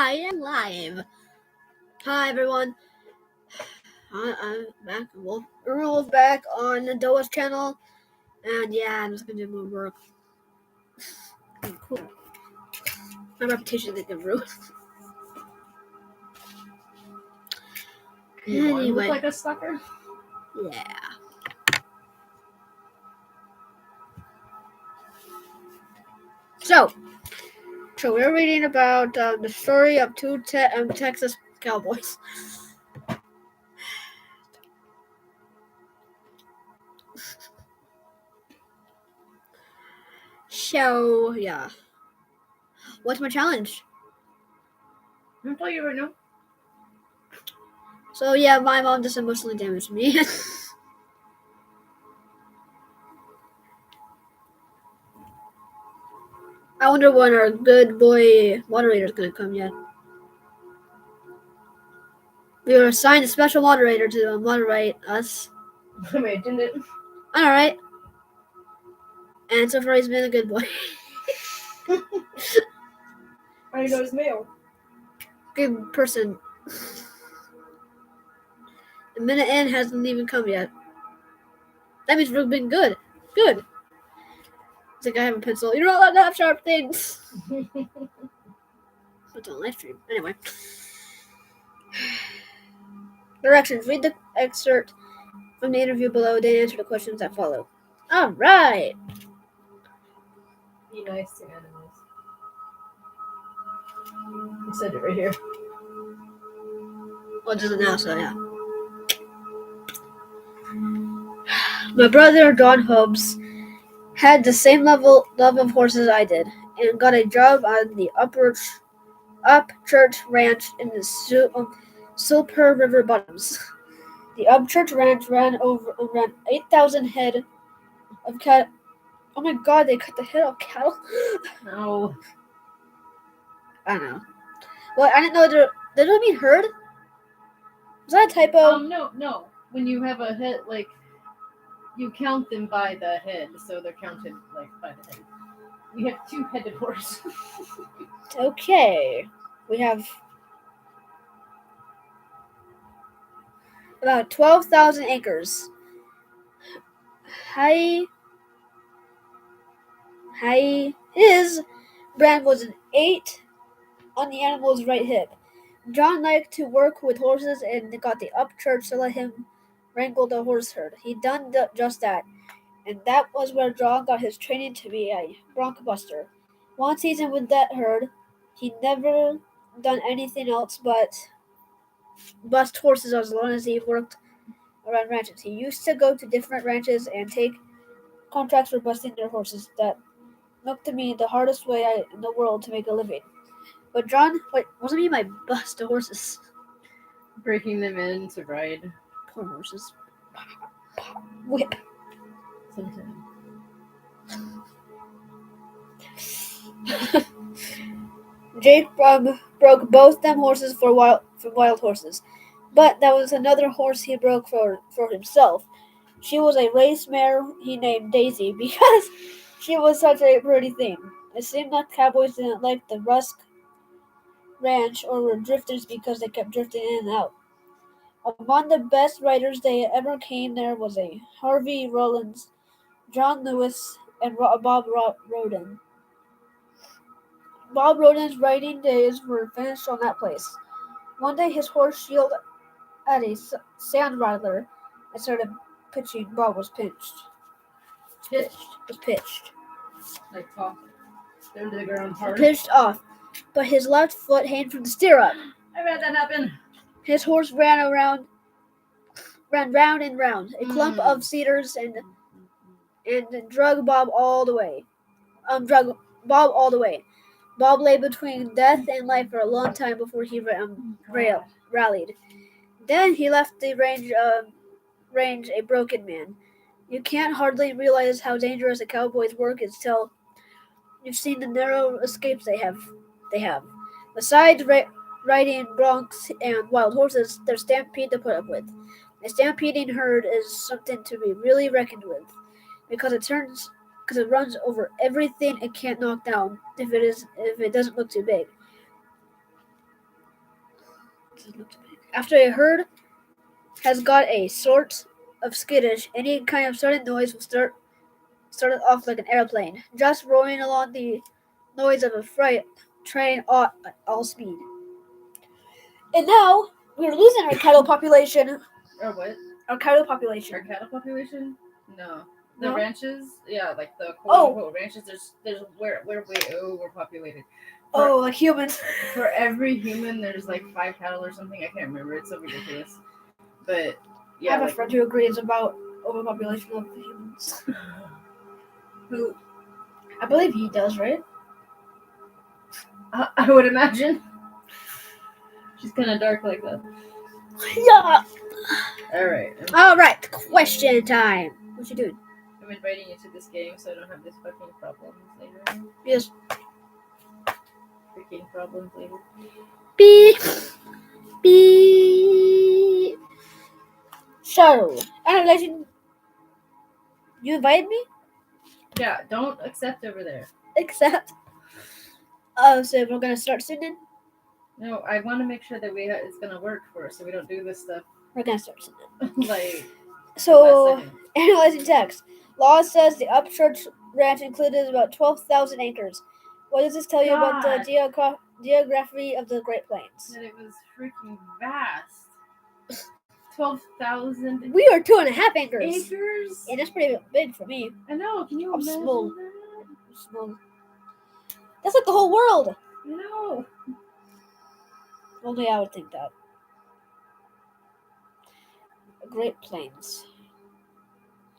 I am live. Hi everyone. I'm back. Wolf back on the DOA's channel, and yeah, I'm just gonna do more work. Cool. My reputation is gonna ruin. You want to look Anyway, like a sucker? yeah. So we're reading about the story of two Texas cowboys. So yeah, what's my challenge? I'll tell you right now. So yeah, my mom just emotionally damaged me. I wonder when our good boy moderator is gonna come yet. We were assigned a special moderator to moderate us. I mean, didn't it? Alright. And so far he's been a good boy. I know his mail. Good person. The minute in hasn't even come yet. That means we've been good. Good. It's like I have a pencil. You're not allowed to have sharp things. It's on live stream. Anyway. Directions. Read the excerpt from the interview below, then answer the questions that follow. Alright. Be nice to animals. I said it right here. Well, it doesn't now, so yeah. My brother, Don Hobbs, had the same love of horses I did, and got a job on the Upchurch Ranch in the Silper River bottoms. The Upchurch Ranch ran 8,000 head of cattle. Oh my god, they cut the head off cattle? No. I don't know. Well, I didn't know did it mean herd? Was that a typo? No. When you have a head, like, you count them by the head, so they're counted, like, by the head. We have two-headed horse. Okay. We have about 12,000 acres. His brand was an 8 on the animal's right hip. John liked to work with horses and got the Upchurch to let him wrangle the horse herd. He done just that, and that was where John got his training to be a bronc buster. One season with that herd, he never done anything else but bust horses as long as he worked around ranches. He used to go to different ranches and take contracts for busting their horses. That looked to me the hardest way in the world to make a living. But John, what do you mean by bust the horses? Breaking them in to ride. Poor horses. Whip. Sometimes. Jake broke both them horses for wild horses, but that was another horse he broke for himself. She was a race mare he named Daisy because she was such a pretty thing. It seemed like cowboys didn't like the Rusk Ranch or were drifters because they kept drifting in and out. Among the best riders they ever came there was a Harvey Rollins, John Lewis, and Bob Roden. Bob Roden's riding days were finished on that place. One day his horse yelled at a sand rattler and started pitching. Bob was pitched. Like tossed down to the ground hard. Pitched off, but his left foot hanging from the stirrup. I've had that happen. His horse ran round and round a clump of cedars and drug Bob all the way. Bob lay between death and life for a long time before he rallied. Then he left the range a broken man. You can't hardly realize how dangerous a cowboy's work is till you've seen the narrow escapes they have. Besides riding broncs and wild horses, there's stampede to put up with. A stampeding herd is something to be really reckoned with, because it runs over everything it can't knock down if it doesn't look too big. After a herd has got a sort of skittish, any kind of sudden noise will started off like an airplane, just roaring along the noise of a freight train at all speed. And now we're losing our cattle population. Or what? Our cattle population. Our cattle population? No. The No? ranches? Yeah, like the quote-unquote ranches, we're way overpopulated. Like humans. For every human, there's like 5 cattle or something. I can't remember. It's so ridiculous. But, yeah. I have a friend who agrees about overpopulation of the humans. Who? I believe he does, right? I would imagine. She's kind of dark like that. Yeah. Alright. Question time. What you doing? I'm inviting you to this game so I don't have this fucking problem later. Yes. Freaking problems later. Beep. Beep. So, analyzing. You invited me? Yeah, don't accept over there. Except. So we're gonna start soon then? No, I want to make sure that it's gonna work for us so we don't do this stuff. We're gonna start soon then. Like. So, analyzing text. Law says the Upchurch Ranch included about 12,000 acres. What does this tell you about the geography of the Great Plains? That it was freaking vast. 12,000. We are 2.5 acres. Acres? Yeah, that's pretty big for me. I know. Can you imagine small. that? Small. That's like the whole world. I know. Only I would think that. Great Plains.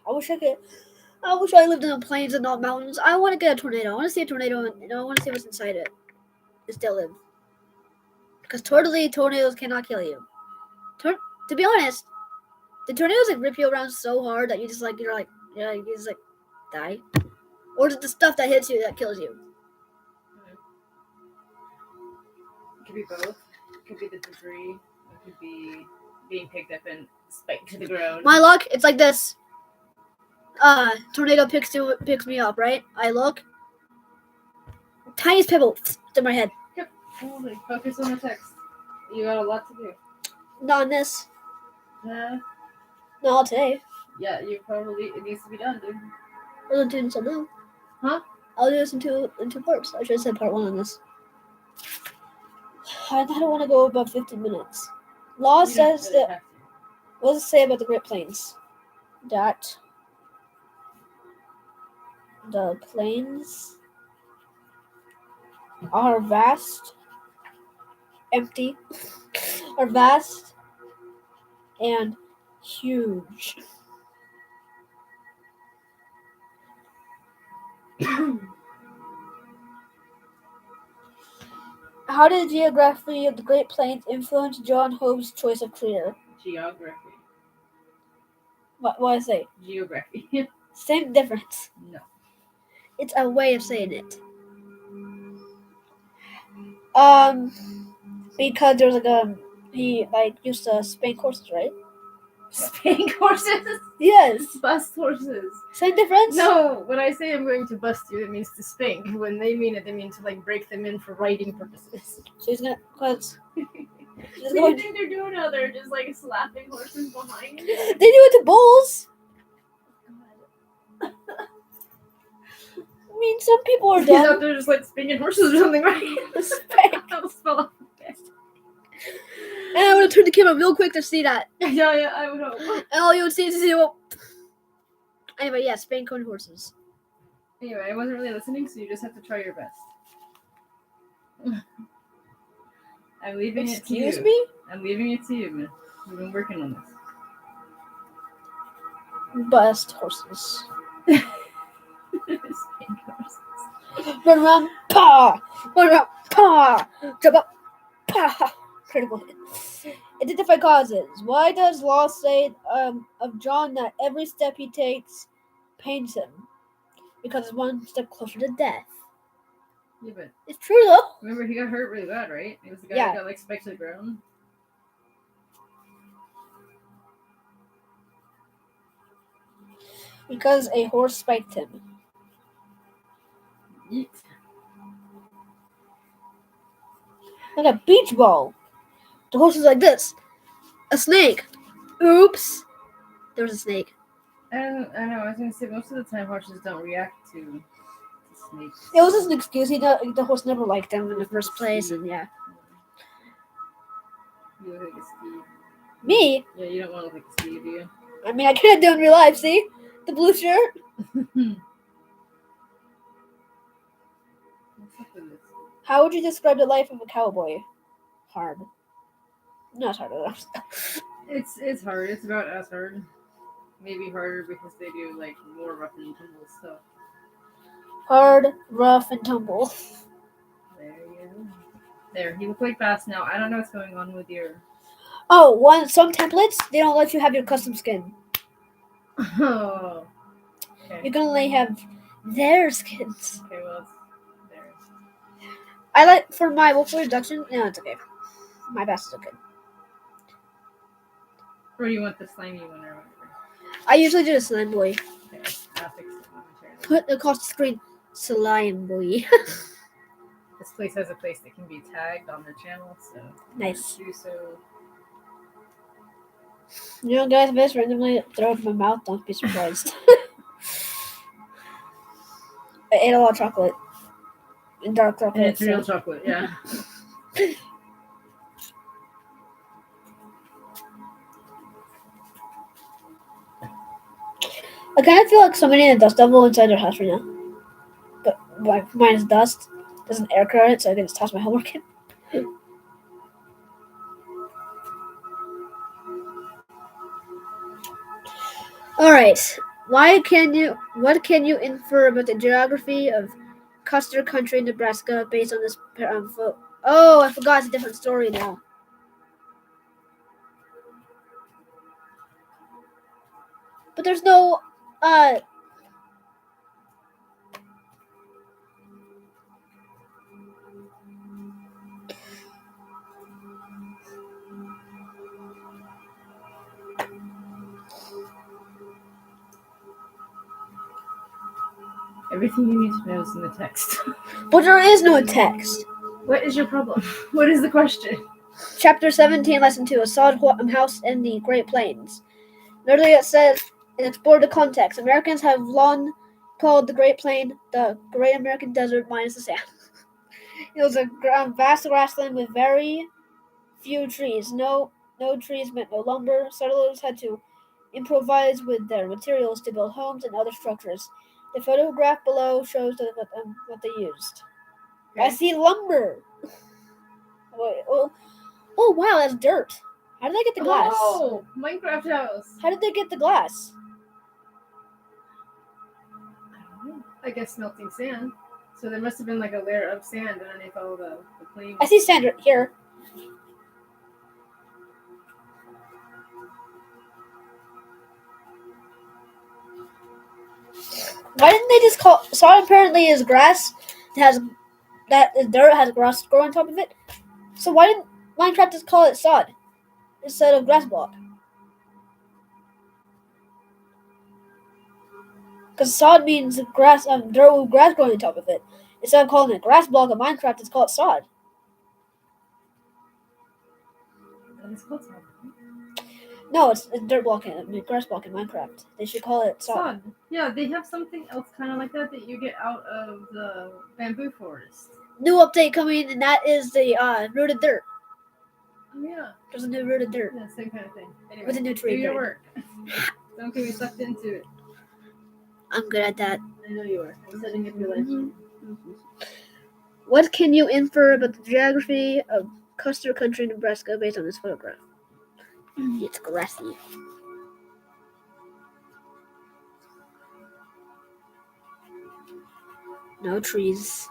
I wish I lived in the plains and not mountains. I want to get a tornado. I want to see a tornado and I want to see what's inside it. And still live. Because tornadoes cannot kill you. To be honest, the tornadoes like rip you around so hard that you just like you just like die. Or is it the stuff that hits you that kills you? It could be both. It could be the debris. It could be being picked up and spiked to the ground. My luck, it's like this. Tornado picks me up, right? I look. Tiniest pebble to my head. Yep. Holy, focus on the text. You got a lot to do. Not on this. Yeah. Not today. Yeah, it needs to be done, dude. I'll do this now. Huh? I'll do this in two parts. I should have said part 1 on this. I don't want to go above 15 minutes. Law says that. What does it say about the Great Plains? That the plains are vast, empty, are vast and huge. How did the geography of the Great Plains influence John Hope's choice of career? Geography. What do I say? Geography. Same difference. No. It's a way of saying it. Because there was he used to spank horses, right? Spank horses? Yes. Bust horses. Same difference? No, when I say I'm going to bust you, it means to spank. When they mean it, they mean to break them in for riding purposes. So he's gonna, cause What do you think they're doing out there? Just slapping horses behind? They do it to bulls. I mean, some people are He's out dumb. there just spanking horses or something, right? Spank. I almost fell off. And I would have turned the camera real quick to see that. Yeah, I would hope. And all you would see is zero. Anyway, yeah, spank on horses. Anyway, I wasn't really listening, so you just have to try your best. I'm leaving it to you. Excuse me? I'm leaving it to you, man. We've been working on this. Bust horses. Spank horses. Run around, pa! Run around, pa! Jump up, pa! Critical hit. Identify causes. Why does law say of John that every step he takes pains him? Because it's one step closer to death. Yeah, but It's true though. remember he got hurt really bad, right? It was the guy Yeah. that got spiked to the ground. Because a horse spiked him. Yeet. Like a beach ball. The horse is like this. A snake. Oops. There was a snake. I know. I was gonna say most of the time horses don't react to snakes. It was just an excuse. The horse never liked them in the first place, and yeah. You look like a Steve. Me? Yeah, you don't want to look like a Steve, do you? I mean, I can't do it in real life. See the blue shirt. What's up with this? How would you describe the life of a cowboy? Hard. Not hard enough. It's hard. It's about as hard. Maybe harder because they do like more rough and tumble stuff. Hard, rough, and tumble. There you go. There, you look like fast now. I don't know what's going on with your. Oh, some templates they don't let you have your custom skin. Oh. Okay. You can only have their skins. Okay, well, it's there. I like for my vocal reduction. No, it's okay. My best is okay. Or you want the slimy one or whatever? I usually do the slime boy. Okay, I'll fix it momentarily. Put across the screen, slime boy. This place has a place that can be tagged on their channel, so Nice. do so. You know, guys, if I just randomly throw it in my mouth, don't be surprised. I ate a lot of chocolate. And dark chocolate. And it's real chocolate, yeah. I kind of feel like somebody in a dust devil inside their house right now. But like mine is dust. There's an air current, so I can just toss my homework in. Alright. What can you infer about the geography of Custer County, Nebraska based on this photo? Oh, I forgot, it's a different story now. But there's no Everything you need to know is in the text. but there is no text. What is your problem? What is the question? Chapter 17, Lesson 2, a sod house in the Great Plains. Literally it says, and explore the context. Americans have long called the Great Plain the Great American Desert minus the sand. It was a vast grassland with very few trees. No trees meant no lumber. Settlers had to improvise with their materials to build homes and other structures. The photograph below shows what they used. Okay. I see lumber. Wait, oh wow, that's dirt. How did they get the glass? Oh, Minecraft house. How did they get the glass? I don't know. I guess melting sand. So there must have been like a layer of sand underneath all the plain. I see sand right here. Why didn't they just call sod? Apparently is grass that is dirt has grass growing on top of it. So why didn't Minecraft just call it sod instead of grass block? Because sod means grass, dirt with grass growing on top of it. Instead of calling it grass block in Minecraft, it's called sod. That is called sod. No, it's dirt block grass block in Minecraft. They should call it sod. Sod. Yeah, they have something else kind of like that you get out of the bamboo forest. New update coming, and that is the rooted dirt. Oh, yeah. There's a new rooted dirt Yeah, same kind of thing. Anyway, with a new tree. do your work. Don't get me sucked into it. I'm good at that. I know you are. I'm setting up your life. Mm-hmm. What can you infer about the geography of Custer County, Nebraska, based on this photograph? It's grassy. No trees.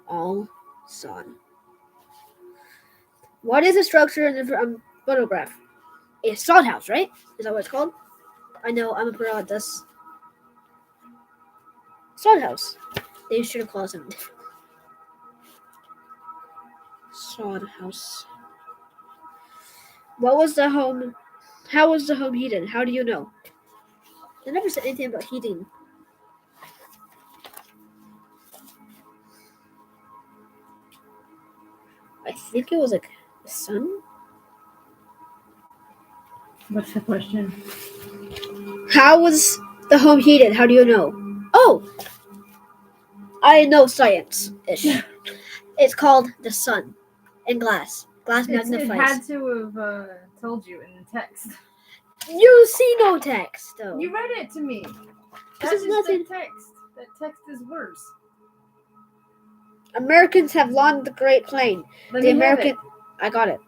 All sod. What is the structure in the photograph? A sod house, right? Is that what it's called? I know, I'm a pro at this. Sod house. They should have called it something different. Sod house. What was the home? How was the home heated? How do you know? They never said anything about heating. I think it was like the sun. What's the question? How was the home heated? How do you know? Oh, I know science-ish. It's called the sun and glass. Glass It magnifies. had to have told you in text. You see no text though. You read it to me. This That is is nothing. the text. That text is words. Americans have long the Great Plain. Let The me have American, it. I got it.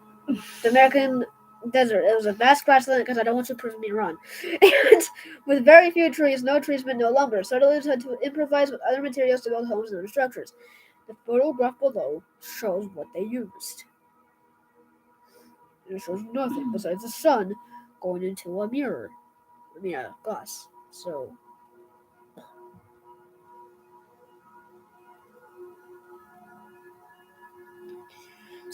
The American desert. It was a vast grassland because I don't want to prove me wrong. And with very few trees, no trees meant no lumber. Settlers had to improvise with other materials to build homes and other structures. The photograph below shows what they used. It shows nothing besides the sun going into a mirror. I mean, a glass. So,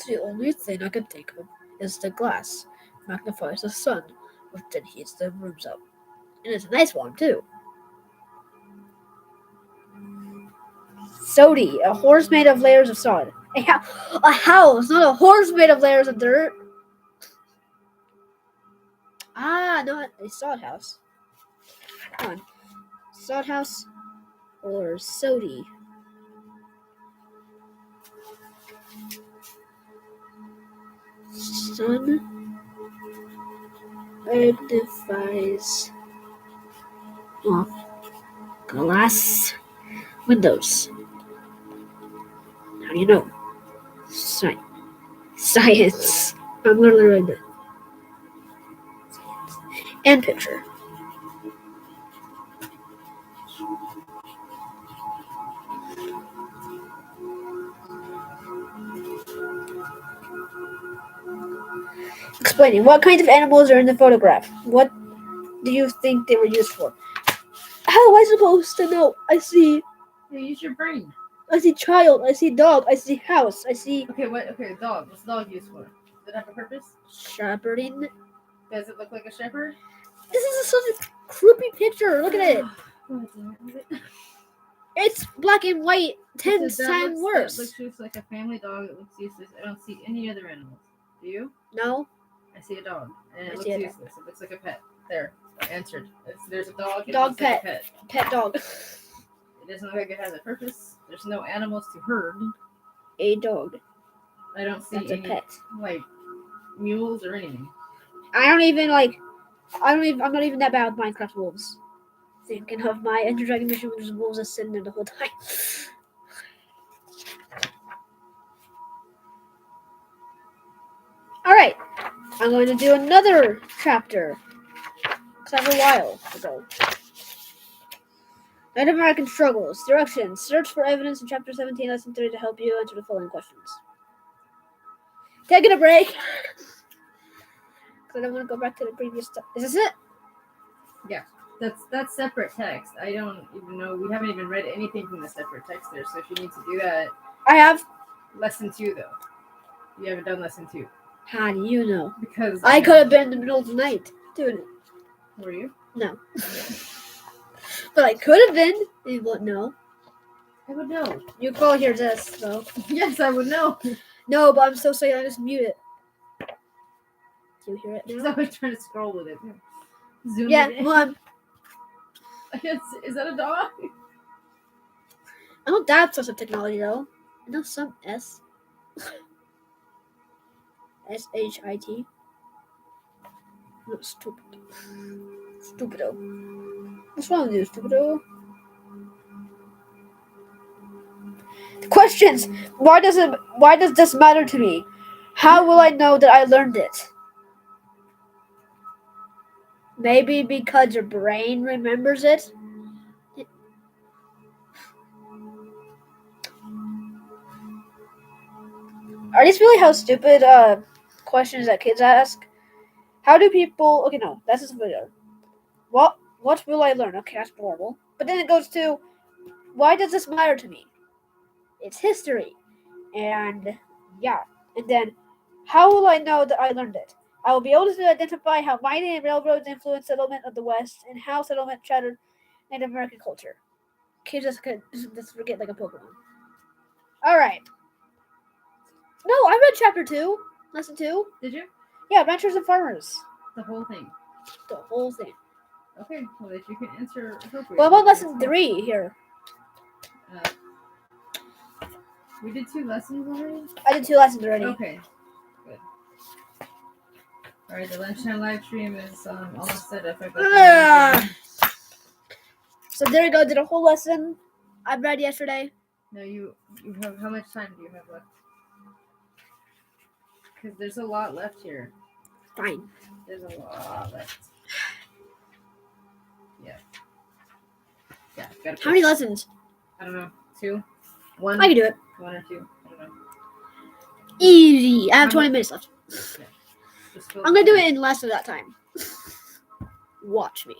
the only thing I can think of is the glass magnifies the sun, which then heats the rooms up. And it's a nice one, too. Sodi, a horse made of layers of sod. A house, not a horse made of layers of dirt. Ah, not a sod house. Come on. Sod house or sodi? Sun magnifies glass windows. How do you know? Science. I'm literally reading it. And picture. Explaining what kinds of animals are in the photograph. What do you think they were used for? How am I supposed to know? I see Use your brain. child, I see dog, I see house, I see Okay, dog. What's the dog used for? Does it have a purpose? shepherding. Does it look like a shepherd? This is such a creepy picture. Look at it. God damn it. It's black and white, 10 That times That worse. looks just like a family dog. It looks useless. I don't see any other animals. Do you? No, I see a dog, and I it looks see a dog. useless. It looks like a pet. There, I answered. There's a dog. And Dog it looks like a pet. pet dog. It doesn't look like it has a purpose. There's no animals to herd. A dog. I don't see That's a any pet. like mules or anything. I'm not even that bad with Minecraft wolves. Thinking of my Ender Dragon mission, which was wolves just sitting there the whole time. Alright, I'm going to do another chapter. Because I have a while to go. Native American struggles. Directions. Search for evidence in chapter 17, lesson 3 to help you answer the following questions. Taking a break. Because I don't want to go back to the previous stuff. Is this it? That's separate text. I don't even know. We haven't even read anything from the separate text there. So if you need to do that, I have. lesson 2 though. You haven't done lesson 2 How do you know? because I could have been in the middle of the night doing it. Were you? No. But I could have been. You wouldn't know. I would know. You probably hear this, though. Yes, I would know. No, but I'm so sorry. I just mute it. Do you hear it He's now? always trying to scroll with it. Zoom Yeah, it in. well, Is that a dog? I don't doubt such a technology, though. I know some S. S-H-I-T. No, stupid. Stupido. What's wrong with you, stupido? Questions. Why does this matter to me? How will I know that I learned it? Maybe because your brain remembers it? Are these really how stupid questions that kids ask? How do people... Okay, no, that's just a video. What will I learn? Okay, that's normal. But then it goes to, why does this matter to me? It's history. And, yeah. And then, how will I know that I learned it? I will be able to identify how mining and railroads influenced settlement of the West and how settlement shattered Native American culture. Kids just forget like a Pokemon. Alright. No, I read chapter 2, lesson 2. Did you? Yeah, ranchers and farmers. The whole thing. The whole thing. Okay, well, if you can answer appropriately. What about lesson that's fine. 3 here? We did 2 lessons already? I did 2 lessons already. Okay, good. Alright, the lunchtime live stream is almost set up. So there we go. Did a whole lesson. I read yesterday. No, you have, how much time do you have left? Because there's a lot left here. Fine. There's a lot left. Yeah. Yeah. How many lessons? I don't know. 2? 1? I can do it. 1 or 2. I don't know. Easy. I have 20 minutes left. Yeah. I'm going to do it in less of that time. Watch me.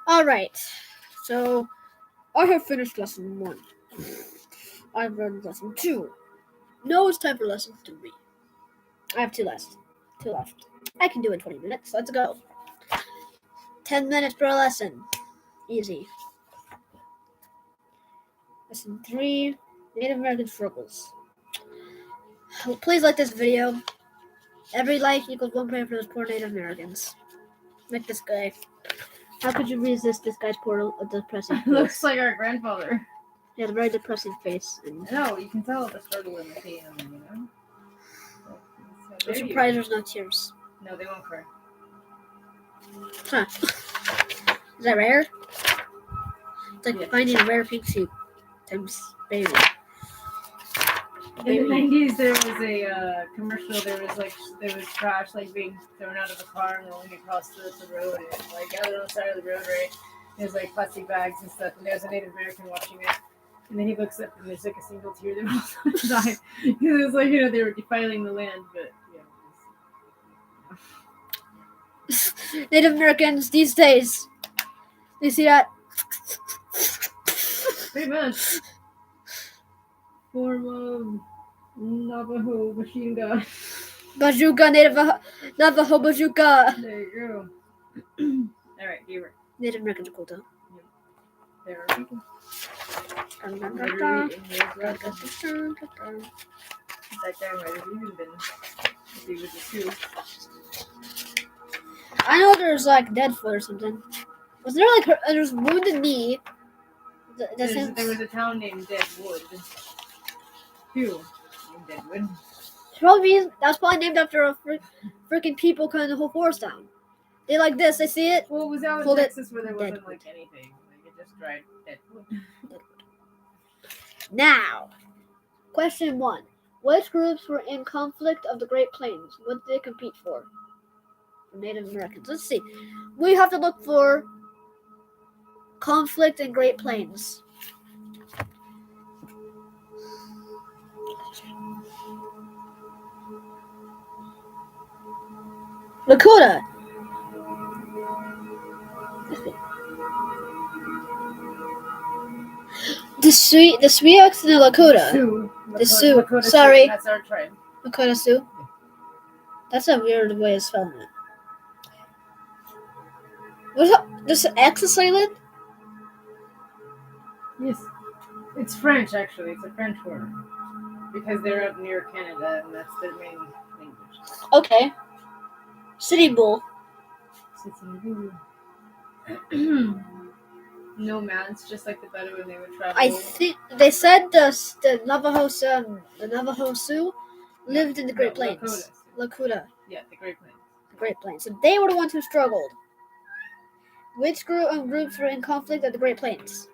Alright. So, I have finished lesson 1. I've read lesson 2. Now it's time for lesson 3. I have 2 left. 2 left. I can do it in 20 minutes. Let's go. 10 minutes per lesson. Easy. Lesson 3. Native American struggles. Please like this video. Every like equals 1 point for those poor Native Americans. Like this guy. How could you resist this guy's poor, depressing face? Looks like our grandfather. He has a very depressing face. And No, you can tell the struggle in the pain, you know? I'm surprised there's no tears. No, they won't cry. Huh. Is that rare? It's like Yeah. finding a rare pink sheep times baby. In the 90s, there was a commercial. There was trash being thrown out of a car and rolling across the road, and out on the side of the road, right? There's plastic bags and stuff, and there's a Native American watching it, and then he looks up and there's a single tear that rolls down his eye. It was they were defiling the land, but yeah. Native Americans these days. You see that? Pretty much. Form of Navajo machine gun. Bazooka, Navajo bazooka. There you go. Alright, you were. Native Americans are cool too. There are people. That guy might have even been if he was a Sioux. I know there's Deadfoot or something. Was there there's Wounded Knee? There was a town named Deadwood. Sioux named Deadwood. That's probably named after a freaking people cutting the whole forest down. They like this. They see it. Well, it was out in Hold it. Texas where there wasn't Deadwood. anything. It just dried Deadwood. Now, question 1. Which groups were in conflict of the Great Plains? What did they compete for? Native Americans. Let's see. We have to look for conflict in Great Plains. Lakota. The Sioux and the Lakota. Sioux. The Sioux. Lakota Sorry. Sioux. That's our tribe. Lakota Sioux. That's a weird way of spelling it. Does X is silent? Yes. It's French, actually. It's a French word. Because they're up near Canada, and that's their main language. Okay. Sitting Bull. Nomads, just like the Bedouin, they would travel. I think they said the Navajo Sioux lived in the Great Plains. Lakota. Yeah, the Great Plains. Great Plains. So they were the ones who struggled. Which groups were in conflict at the Great Plains?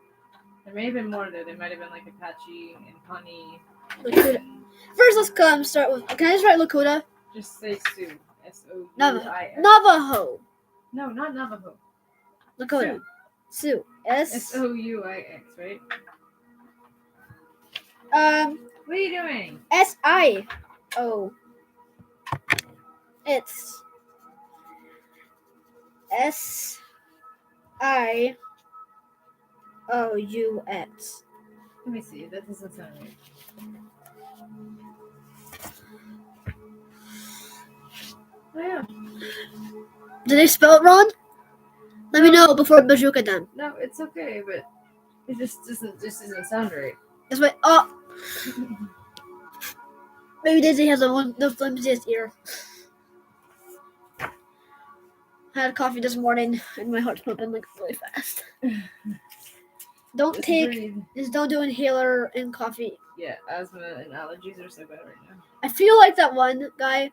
There may have been more there. There might have been Apache and Pawnee. Lakota. First, let's start with. Can I just write Lakota? Just say Sioux. S-O-U-I-S. Navajo. No, not Navajo. Lakota. Sioux. S-O-U-I-X, right? What are you doing? S-I-O. It's S-I-O-U-X. Let me see. That doesn't sound right. Oh, yeah. Did they spell it wrong? Let me know before Bazooka done. No, it's okay, but it just doesn't sound right. That's why. Oh, Maybe Daisy has the flimsiest ear. I had coffee this morning and my heart's pumping like really fast. Don't do inhaler in coffee. Yeah, asthma and allergies are so bad right now. I feel like that one guy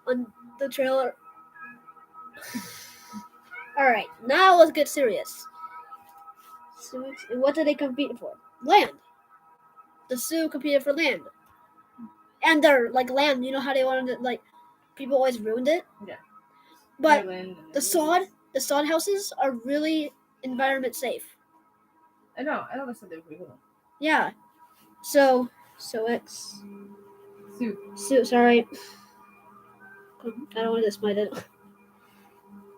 on the trailer. Alright, now let's get serious. So, what did they compete for? Land. The Sioux competed for land. And their land, you know how they wanted it, people always ruined it? Yeah. But the sod houses are really environment safe. I know that's what they're pretty cool. Yeah. So it's Sioux, sorry. I don't want to get smited.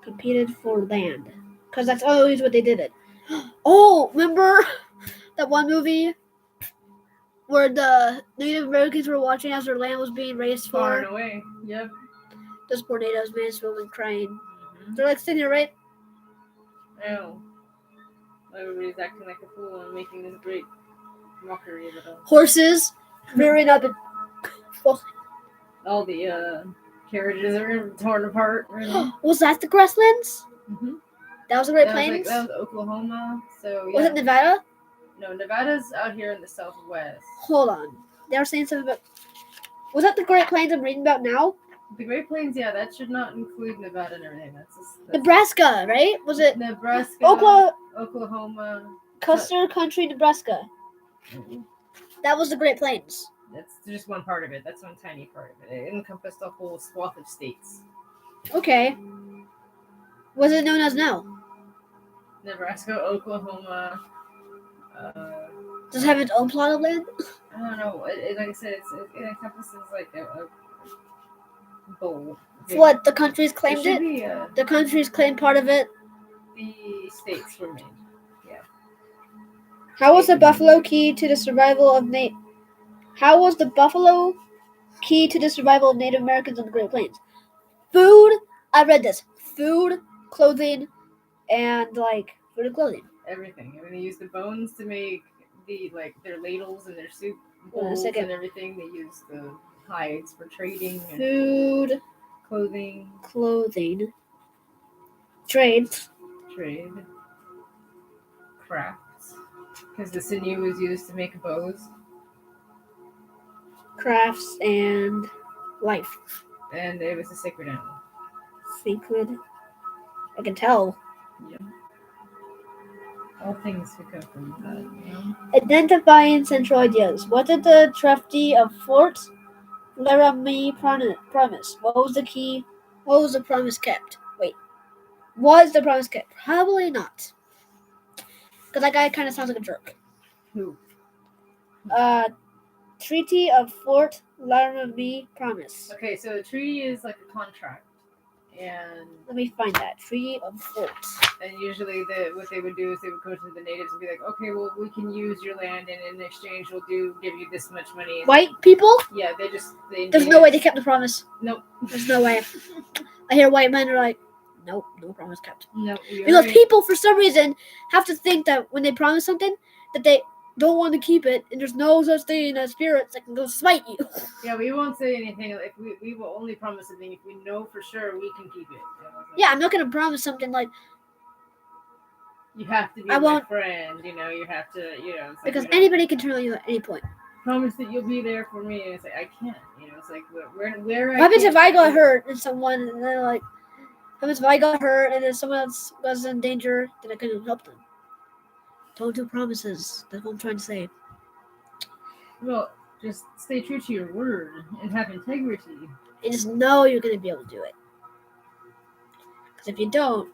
Competed for land. Because that's always what they did it. Oh, remember that one movie where the Native Americans were watching as their land was being raised for? Far and away. Yep. Those poor natives, man, swimming, crying. Mm-hmm. They're sitting here, right? I know. Everybody's acting like a fool and making this great mockery of it all. Horses rearing up and all the carriages are torn apart. Really. Was that the grasslands? Mm-hmm. That was the Great Plains? That was Oklahoma. So yeah. Was it Nevada? No, Nevada's out here in the southwest. Hold on. They were saying something about... Was that the Great Plains I'm reading about now? The Great Plains, yeah, that should not include Nevada and everything. That's Nebraska, right? Was it Nebraska, Oklahoma, Custer Country, Nebraska? Mm-hmm. That was the Great Plains. That's just one part of it. That's one tiny part of it. It encompassed a whole swath of states. Okay. What is it known as now? Nebraska, Oklahoma. Does it have its own plot of land? I don't know. Like I said, it encompasses like a bowl. What, the countries claimed it? The countries claimed part of it? The states were made. Yeah. How was the buffalo key to the survival of Native Americans on the Great Plains? Food. I read this. Food, clothing, and food and clothing. Everything. I mean, they used the bones to make their ladles and their soup bowls and everything. They used the hides for trading. Food, clothing, trade, crafts. Because the sinew was used to make bows. Crafts and life. And it was a sacred animal. Sacred. I can tell. Yeah. All things could come from that, you know? Identifying central ideas. What did the Treaty of Fort Laramie promise? What was the key? What was the promise kept? Wait. Was the promise kept? Probably not. Because that guy kind of sounds like a jerk. Who? Treaty of Fort Laramie promise. Okay, so the treaty is like a contract. And let me find that. Treaty of Fort. And usually what they would do is they would go to the natives and be like, okay, well, we can use your land, and in exchange we'll give you this much money. White people? Yeah, there's no way they kept the promise. Nope. There's no way. I hear white men are like, nope, no promise kept. No. Because people, for some reason, have to think that when they promise something, that they don't want to keep it, and there's no such thing as spirits that can go smite you. Yeah, we won't say anything. If we will only promise something if we know for sure we can keep it. Yeah, I'm not gonna promise something like you have to be my friend. You have to. Because anybody can turn on you at any point. Promise that you'll be there for me, and it's like I can't. It's like where. What happens if I got hurt and someone, and then what happens if I got hurt and then someone else was in danger? Then I couldn't help them. Don't do promises. That's what I'm trying to say. Well, just stay true to your word and have integrity. And just know you're going to be able to do it. Because if you don't,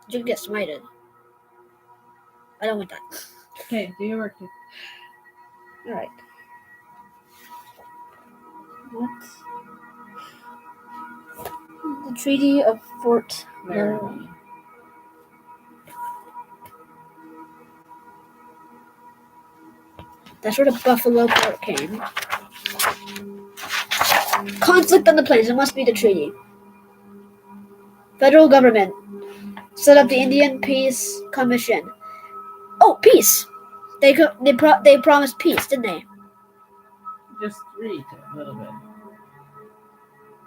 you can get smited. I don't want that. Okay, do your work. Alright. What? The Treaty of Fort Laramie. That's where the buffalo part came. Conflict on the plains. It must be the treaty. Federal government set up the Indian Peace Commission. Oh, peace! They promised peace, didn't they? Just read a little bit.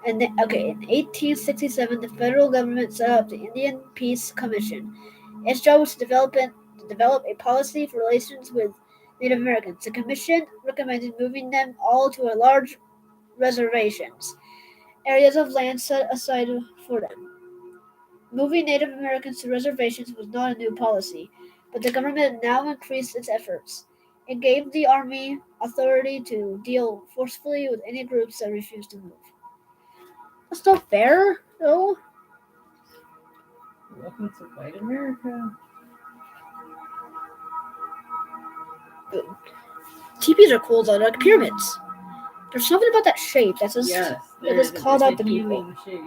And then, in 1867, the federal government set up the Indian Peace Commission. Its job was to develop a policy for relations with Native Americans. The commission recommended moving them all to a large reservations, areas of land set aside for them. Moving Native Americans to reservations was not a new policy, but the government now increased its efforts. It gave the Army authority to deal forcefully with any groups that refused to move. That's not fair, though. Welcome to White America. Teepees are cool, though. They're like pyramids. There's something about that shape that's just, Yes, that just called out the people. healing shape.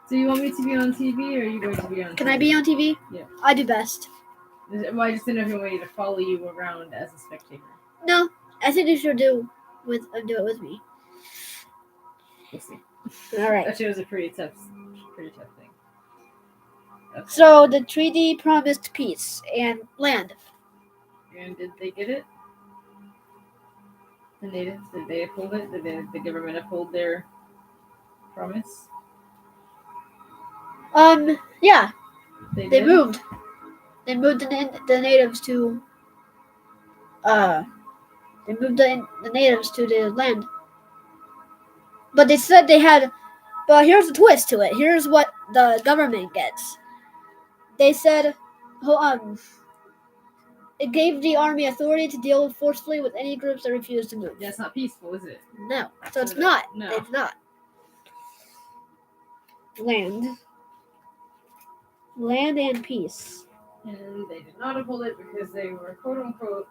So you want me to be on TV, or are you going to be on? Can TV? I be on TV? Yeah. I do best. Well, I just didn't know if you wanted me to follow you around as a spectator. No, I think you should do it with me. We'll see. All right. Actually, it was a pretty tough thing. Okay. So the treaty promised peace and land. And did they get it? The natives, did they uphold it? Did the government uphold their promise? Yeah. They They did? moved. They moved the natives to. They moved the natives to the land. But they said they had. But here's the twist to it. Here's what the government gets. They said, it gave the army authority to deal forcefully with any groups that refused to move. That's not peaceful, is it? No. So it's not. No. It's not. Land and peace. And they did not uphold it because they were quote unquote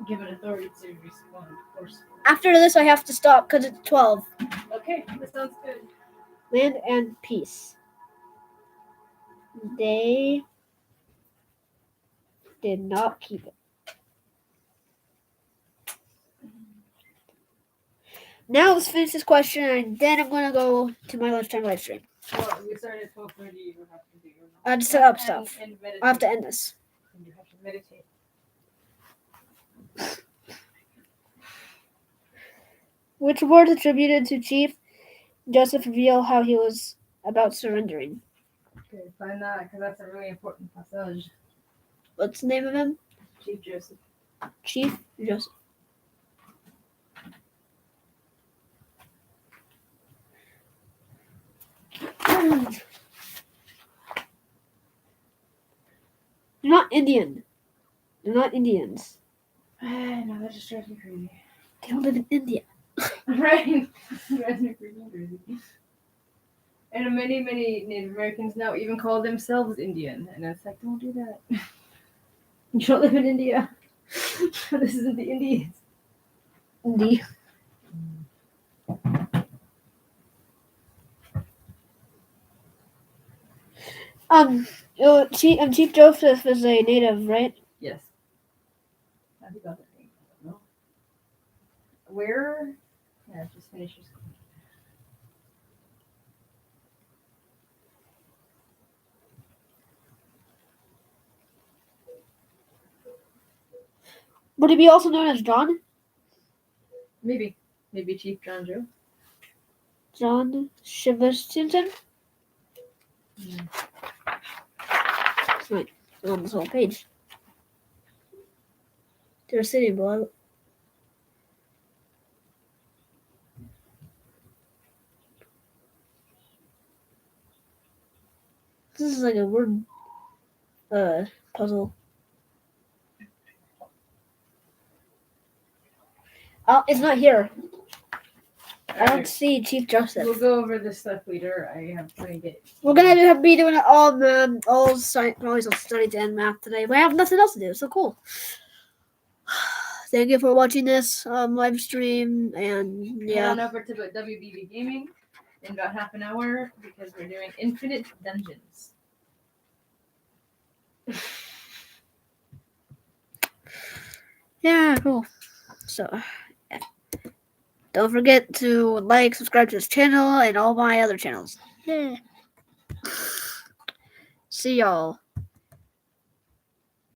given authority to respond forcefully. After this, I have to stop because it's 12. Okay, that sounds good. Land and peace. They did not keep it. Now let's finish this question, and then I'm going to go to my lunchtime live stream. Well, we started at 12:30. You have to do. I have to set up stuff. And meditate. I have to end this. And you have to meditate. Which word attributed to Chief Joseph reveal how he was about surrendering? Okay, find that because that's a really important passage. What's the name of him? Chief Joseph. Chief Joseph. They're not Indian. They're not Indians. No, that just drives me crazy. They don't live in India. Right? Drives me freaking crazy. And many Native Americans now even call themselves Indian. And it's like, don't do that. You don't live in India. This isn't the Indians. India. Chief Joseph is a native, right? Yes. Have you got that name? I don't know. Where? Yeah, just finish your school. Would he be also known as John? Maybe Chief John Joe. John Shiverston? That's right. It's on this whole page. They're sitting below. This is like a word puzzle. Oh, it's not here. I don't see Chief Joseph. We'll go over this stuff later. I have to get. We're gonna be doing it all science, probably some studies and math today. But I have nothing else to do. So cool. Thank you for watching this live stream, and Head on over to WBB Gaming in about half an hour because we're doing Infinite Dungeons. Yeah, cool. So, yeah. Don't forget to like, subscribe to this channel and all my other channels. Yeah. See y'all.